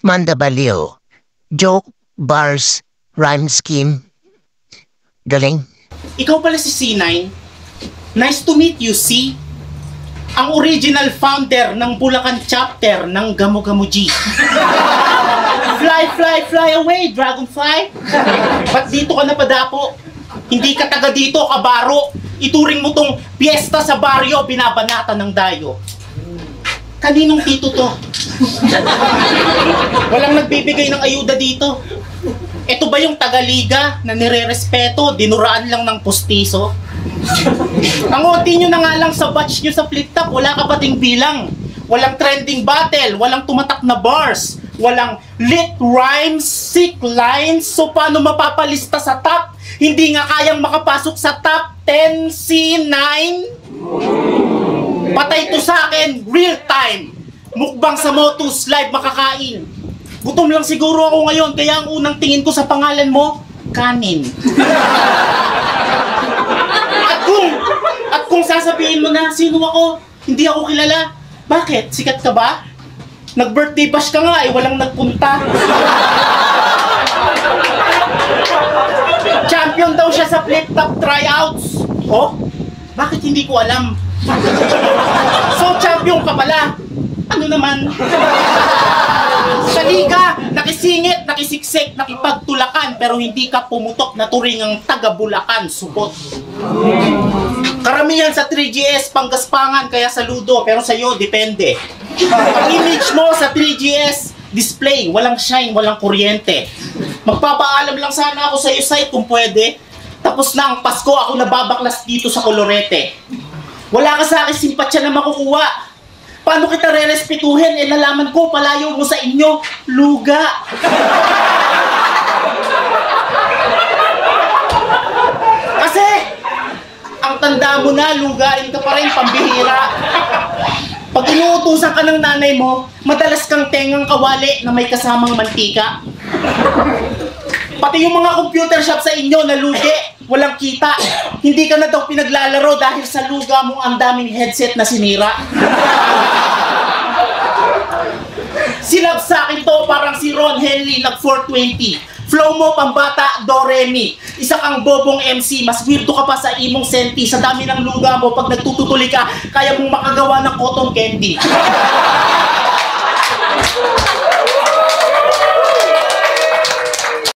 Manda Baliw. Joke, bars, rhyme scheme. Galing. Ikaw pala si C9. Nice to meet you, C. Ang original founder ng Bulacan chapter ng Gamo Gamo G. Fly, fly, fly away, dragonfly. Ba't dito ka napadapo? Hindi ka taga dito, kabaro. Ituring mo tong piyesta sa baryo, binabanata ng dayo. Kaninong tito to? Walang nagbibigay ng ayuda dito. Ito ba yung Tagaliga na nire-respeto, dinuraan lang ng postiso? Ang OT nyo na nga lang sa batch nyo sa flip-top, wala ka pating bilang. Walang trending battle, walang tumatak na bars, walang lit rhymes, sick lines, so paano mapapalista sa top? Hindi nga kayang makapasok sa top 10 C9? Patay to sa akin, real time. Mukbang sa Motus, live makakain. Gutom lang siguro ako ngayon, kaya ang unang tingin ko sa pangalan mo, kanin. At kung sasabihin mo na, sino ako? Hindi ako kilala. Bakit? Sikat ka ba? Nag-birthday bash ka nga, walang nagpunta. Champion daw siya sa flip-top tryouts. Oh? Bakit hindi ko alam? So, champion ka pala. Ano naman? Sa liga, nakisingit, nakisiksik, nakipagtulakan, pero hindi ka pumutok na turing ang taga-Bulacan, subot. Karamihan sa 3GS, panggaspangan, kaya saludo, pero sa'yo, depende. Ang image mo sa 3GS, display, walang shine, walang kuryente. Magpapaalam lang sana ako sa'yo, site, kung pwede. Tapos na ang Pasko, ako nababaklas dito sa Colorete. Wala ka sa akin simpatsya na makukuha. Paano kita re-respetuhin? Eh, nalaman ko, palayo mo sa inyo, luga. Kasi, ang tanda mo na, lugain ka pa rin, pambihira. Pag inuutusan ka ng nanay mo, madalas kang tengang kawali na may kasamang mantika. Pati yung mga computer shop sa inyo na lugi, walang kita. Hindi ka na daw pinaglalaro dahil sa luga mong ang daming headset na sinira. Silab sa akin to parang si Ron Henley nag 420. Flow mo pambata, do re mi. Isa kang bobong MC, mas weirdo ka pa sa imong senti. Sa dami ng luga mo, pag nagtututuli ka, kaya mong makagawa ng cotton candy.